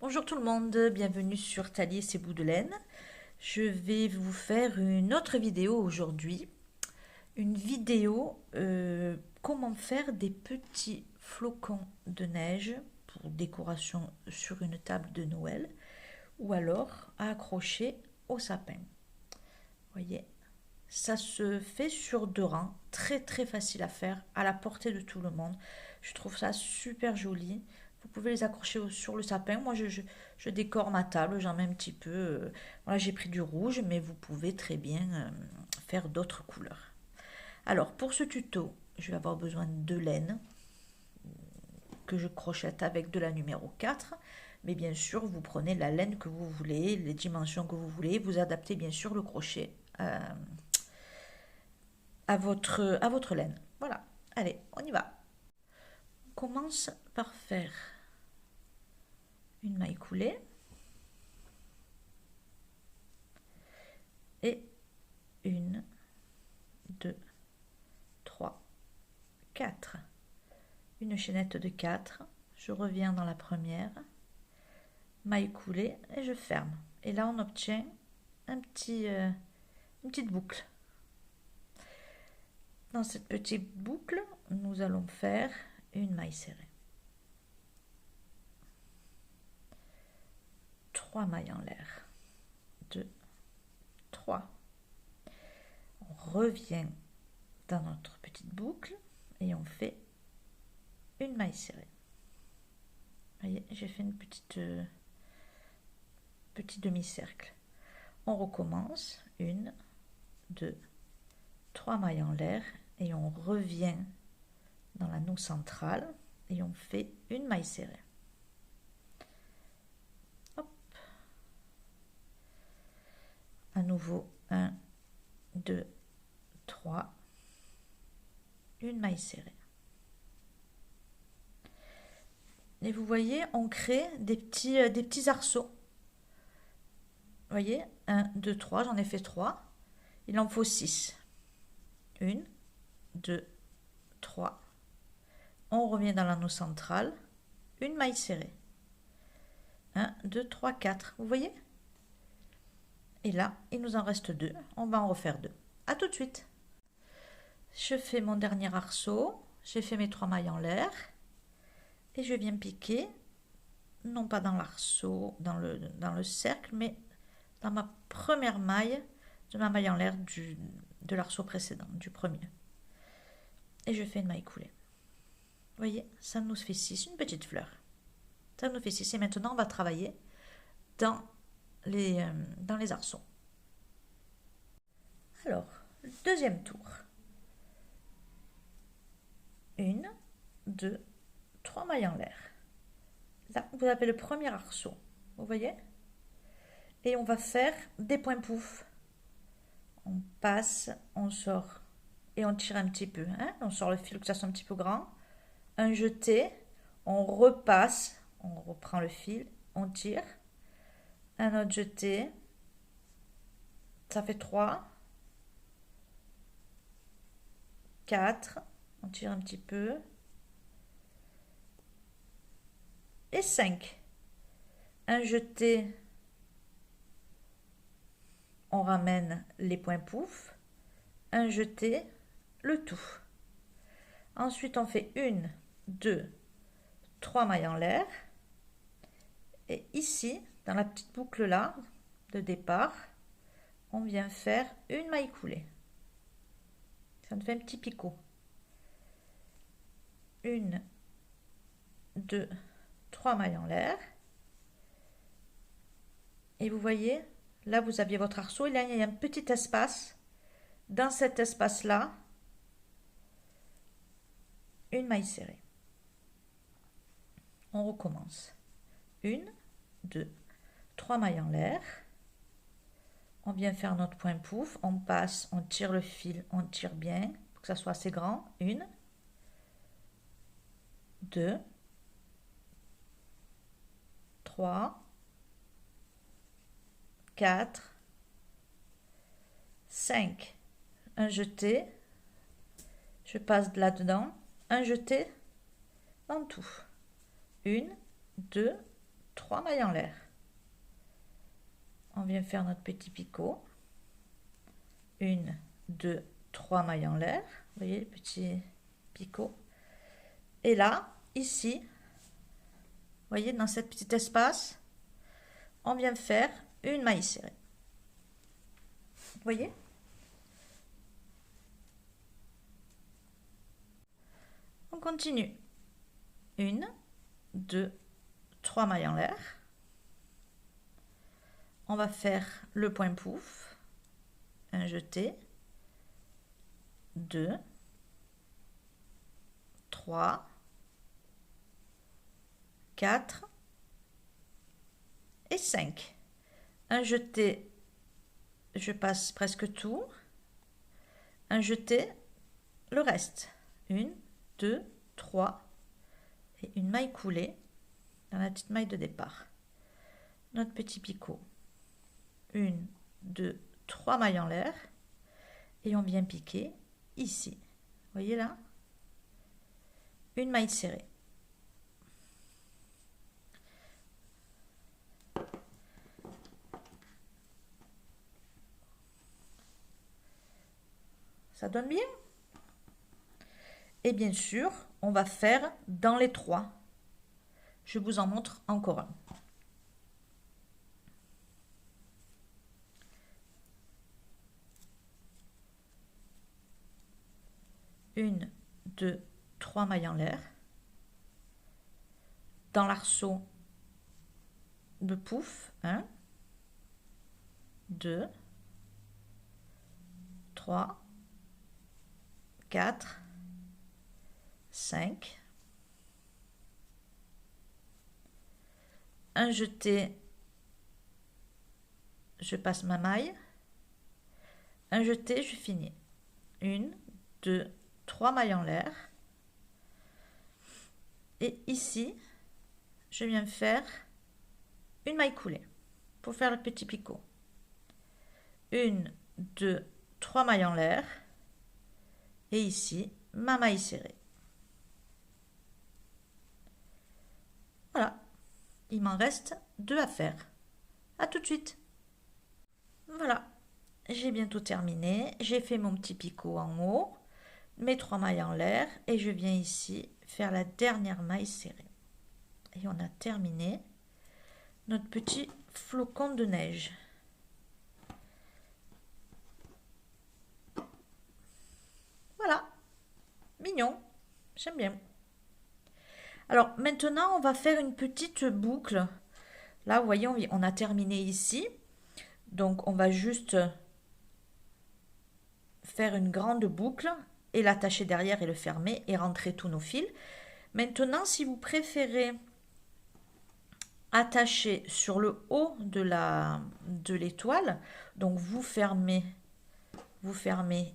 Bonjour tout le monde, bienvenue sur Thalie et ses bouts de laine. Je vais vous faire une autre vidéo aujourd'hui. Une vidéo comment faire des petits flocons de neige pour décoration sur une table de Noël ou alors à accrocher au sapin. Voyez, ça se fait sur 2 rangs, très facile à faire, à la portée de tout le monde. Je trouve ça super joli. Vous pouvez les accrocher sur le sapin. Moi, je décore ma table, j'en mets un petit peu. Voilà, j'ai pris du rouge, mais vous pouvez très bien faire d'autres couleurs. Alors, pour ce tuto, je vais avoir besoin de laine que je crochette avec de la numéro 4. Mais bien sûr, vous prenez la laine que vous voulez, les dimensions que vous voulez. Vous adaptez bien sûr le crochet à votre laine. Voilà, allez, on y va. On commence par faire une maille coulée et une, deux, trois, quatre. Une chaînette de 4. Je reviens dans la première, maille coulée et je ferme. Et là, on obtient une petite boucle. Dans cette petite boucle, nous allons faire une maille serrée. 3 mailles en l'air. 2, 3. On revient dans notre petite boucle et on fait une maille serrée. Vous voyez, j'ai fait une petit demi-cercle. On recommence. 1, 2, 3 mailles en l'air et on revient dans l'anneau central et on fait une maille serrée. Hop. À nouveau 1, 2, 3, une maille serrée. Et vous voyez, on crée des petits arceaux. Vous voyez, 1, 2, 3, j'en ai fait 3. Il en faut 6. 1, 2, 3. On revient dans l'anneau central, une maille serrée. 1, 2, 3, 4. Vous voyez? Et là, il nous en reste 2. On va en refaire 2. A tout de suite. Je fais mon dernier arceau. J'ai fait mes 3 mailles en l'air. Et je viens piquer, non pas dans l'arceau, dans le cercle, mais dans ma première maille de ma maille en l'air de l'arceau précédent, du premier. Et je fais une maille coulée. Vous voyez, ça nous fait 6, une petite fleur. Ça nous fait 6. Et maintenant, on va travailler dans les arceaux. Alors, deuxième tour. 1, 2, 3 mailles en l'air. Là, vous avez le premier arceau. Vous voyez? Et on va faire des points pouf. On passe, on sort et on tire un petit peu. Hein, on sort le fil que ça soit un petit peu grand. Un jeté, on repasse, on reprend le fil, on tire. Un autre jeté, ça fait 3, 4, on tire un petit peu. Et 5. Un jeté, on ramène les points pouf. Un jeté, le tout. Ensuite, on fait 1, 2, 3 mailles en l'air. Et ici, dans la petite boucle là, de départ, on vient faire une maille coulée. Ça nous fait un petit picot. 1, 2, 3 mailles en l'air. Et vous voyez, là vous aviez votre arceau, et là il y a un petit espace. Dans cet espace-là, une maille serrée. On recommence. 1, 2, 3 mailles en l'air. On vient faire notre point pouf, on passe, on tire le fil, on tire bien pour que ça soit assez grand. 1, 2, 3, 4, 5. Un jeté, je passe là-dedans, un jeté dans tout. 1, 2, 3 mailles en l'air. On vient faire notre petit picot. 1, 2, 3 mailles en l'air. Vous voyez le petit picot. Et là, ici, vous voyez, dans cet petit espace, on vient faire une maille serrée. Vous voyez? On continue. 1, 2, 3 mailles en l'air. On va faire le point pouf, un jeté, 2, 3, 4 et 5. Un jeté, je passe presque tout. Un jeté, le reste. 1, 2, 3 et une maille coulée dans la petite maille de départ. Notre petit picot. 1, 2, 3 mailles en l'air et on vient piquer ici. Vous voyez là? Une maille serrée. Ça donne bien? Et bien sûr, on va faire dans les 3. Je vous en montre encore un. 1, 2, 3 mailles en l'air. Dans l'arceau de pouf, 1, 2, 3, 4, 5. Un jeté, je passe ma maille. Un jeté, je finis. 1, 2, 3 mailles en l'air. Et ici, je viens faire une maille coulée pour faire le petit picot. 1, 2, 3 mailles en l'air. Et ici, ma maille serrée. Voilà. Il m'en reste 2 à faire. À tout de suite. Voilà. J'ai bientôt terminé. J'ai fait mon petit picot en haut. Mes 3 mailles en l'air. Et je viens ici faire la dernière maille serrée. Et on a terminé notre petit flocon de neige. Voilà. Mignon. J'aime bien. Alors maintenant, on va faire une petite boucle. Là, vous voyez, on a terminé ici. Donc, on va juste faire une grande boucle et l'attacher derrière et le fermer et rentrer tous nos fils. Maintenant, si vous préférez attacher sur le haut de l'étoile, donc vous fermez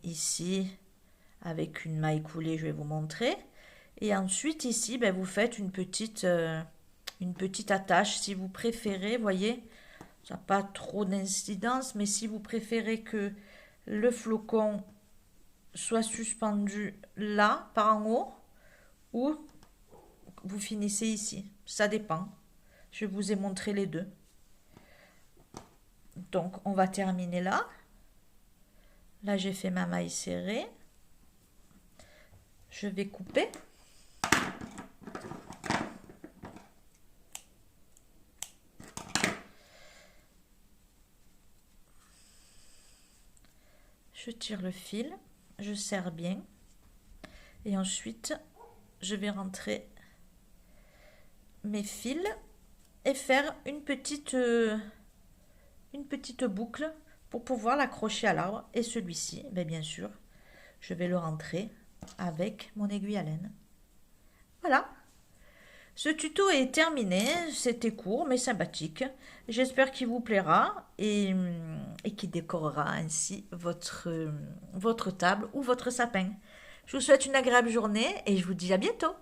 ici avec une maille coulée, je vais vous montrer. Et ensuite ici, ben, vous faites une petite attache si vous préférez, voyez, ça n'a pas trop d'incidence, mais si vous préférez que le flocon soit suspendu là, par en haut, ou vous finissez ici, ça dépend. Je vous ai montré les deux. Donc, on va terminer là. Là, j'ai fait ma maille serrée. Je vais couper. Je tire le fil, je serre bien et ensuite je vais rentrer mes fils et faire une petite boucle pour pouvoir l'accrocher à l'arbre. Et celui-ci, bien sûr, je vais le rentrer avec mon aiguille à laine. Voilà. Ce tuto est terminé, c'était court mais sympathique. J'espère qu'il vous plaira et qu'il décorera ainsi votre table ou votre sapin. Je vous souhaite une agréable journée et je vous dis à bientôt.